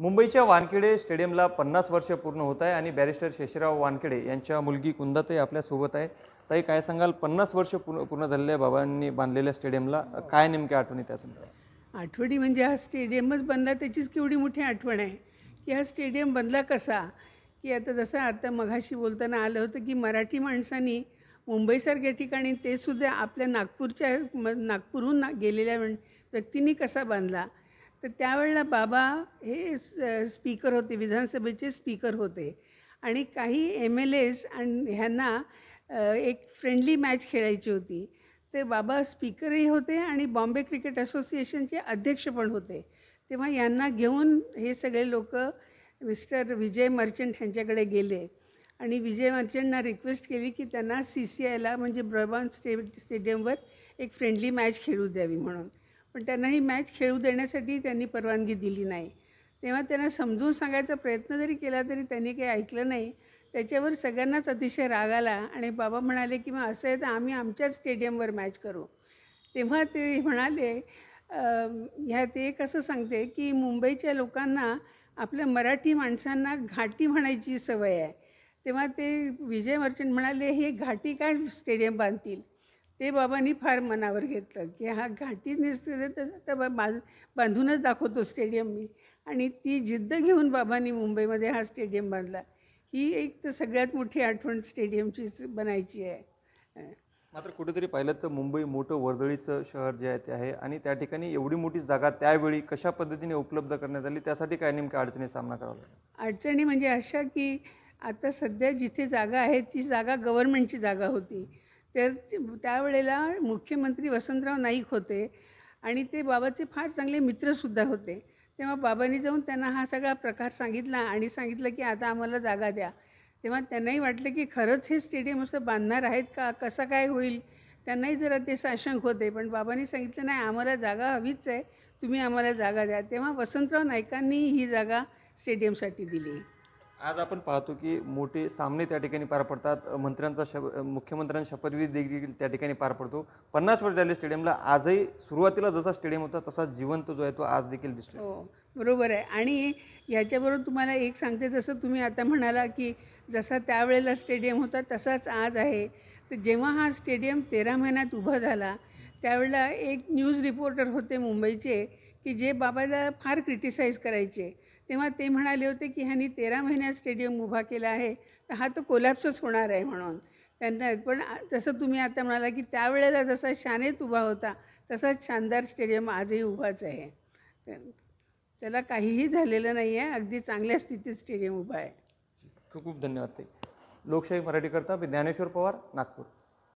मुंबईच्या वानखेडे स्टेडियमला 50 वर्ष पूर्ण होत आहे आणि बॅरिस्टर शेषराव वानखेडे यांच्या मुलगी कुंदाताई आपल्या सोबत आहे. ताई, काय सांगाल, 50 वर्ष पूर्ण झालेल्या बाबांनी बांधलेल्या स्टेडियमला काय नेमक्या आठवणी त्या सांगा? आठवणी म्हणजे हा स्टेडियमच बनला त्याचीच केवढी मोठी आठवण आहे की हा स्टेडियम बनला कसा, की आता जसं आता मघाशी बोलताना आलं होतं की मराठी माणसांनी मुंबईसारख्या ठिकाणी ते सुद्धा आपल्या नागपूरहून गेलेल्या व्यक्तींनी कसा बांधला. तर त्यावेळेला बाबा हे स्पीकर होते, विधानसभेचे स्पीकर होते आणि काही MLAs आणि ह्यांना एक फ्रेंडली मॅच खेळायची होती. ते बाबा स्पीकरही होते आणि बॉम्बे क्रिकेट असोसिएशनचे अध्यक्ष पण होते. तेव्हा यांना घेऊन हे सगळे लोक मिस्टर विजय मर्चंट ह्यांच्याकडे गेले आणि विजय मर्चंटना रिक्वेस्ट केली की त्यांना CCIला म्हणजे ब्रबान स्टेडियमवर एक फ्रेंडली मॅच खेळू द्यावी म्हणून. पण त्यांना ही मॅच खेळू देण्यासाठी त्यांनी परवानगी दिली नाही. तेव्हा त्यांना समजून सांगायचा प्रयत्न जरी केला तरी त्यांनी काही ऐकलं नाही. त्याच्यावर सगळ्यांनाच अतिशय राग आला आणि बाबा म्हणाले की मग असं आहे तर आम्ही आमच्याच स्टेडियमवर मॅच करू. तेव्हा ते म्हणाले ते कसं सांगते की मुंबईच्या लोकांना आपल्या मराठी माणसांना घाटी म्हणायची सवय आहे. तेव्हा ते विजय मर्चंट म्हणाले हे घाटी काय स्टेडियम बांधतील. ते बाबांनी फार मनावर घेतलं की हा घाटी नसते तर बांधूनच दाखवतो स्टेडियम मी. आणि ती जिद्द घेऊन बाबांनी मुंबईमध्ये हा स्टेडियम बांधला. ही एक तर सगळ्यात मोठी आठवण स्टेडियमचीच बनायची आहे. मात्र कुठेतरी पाहिलं तर मुंबई मोठं वर्दळीचं शहर जे आहे ते आहे आणि त्या ठिकाणी एवढी मोठी जागा त्यावेळी कशा पद्धतीने उपलब्ध करण्यात आली, त्यासाठी काय नेमक्या अडचणी सामना करावा लागला? अडचणी म्हणजे अशा की आता सध्या जिथे जागा आहे ती जागा गव्हर्नमेंटची जागा होती. तर त्यावेळेला मुख्यमंत्री वसंतराव नाईक होते आणि ते बाबाचे फार चांगले मित्रसुद्धा होते. तेव्हा बाबांनी जाऊन त्यांना हा सगळा प्रकार सांगितला आणि सांगितलं की आता आम्हाला जागा द्या. तेव्हा त्यांनाही वाटलं की खरंच हे स्टेडियम असं बांधणार आहेत का, कसं काय होईल, त्यांनाही जरा ते साशंक होते. पण बाबांनी सांगितलं नाही, आम्हाला जागा हवीच आहे, तुम्ही आम्हाला जागा द्या. तेव्हा वसंतराव नाईकांनी ही जागा स्टेडियमसाठी दिली. आज आपण पाहतो की मोठे सामने त्या ठिकाणी पार पडतात, मुख्यमंत्र्यांचा शपथविधी देखील त्या ठिकाणी पार पडतो. 50 वर्ष झाले स्टेडियमला. आजही सुरुवातीला जसा स्टेडियम होता तसा जिवंत जो आहे तो आज देखील दिसतो. हो, बरोबर आहे. आणि ह्याच्याबरोबर तुम्हाला एक सांगते, जसं तुम्ही आता म्हणाला की जसा त्यावेळेला स्टेडियम होता तसाच आज आहे. तर जेव्हा हा स्टेडियम 13 महिन्यात उभा झाला त्यावेळेला एक न्यूज रिपोर्टर होते मुंबईचे की जे बाबाला फार क्रिटिसाईज करायचे. तेव्हा ते म्हणाले होते की ह्यांनी 13 महिन्यात स्टेडियम उभा केला आहे तर हा तो कोलॅप्सच होणार आहे म्हणून त्यांना. पण जसं तुम्ही आता म्हणाला की त्यावेळेला जसा शानेत उभा होता तसाच शानदार स्टेडियम आजही उभाच आहे. त्याला काहीही झालेलं नाही आहे, अगदी चांगल्या स्थितीत स्टेडियम उभा आहे. खूप खूप धन्यवाद ताई. लोकशाही मराठी करता ज्ञानेश्वर पवार, नागपूर.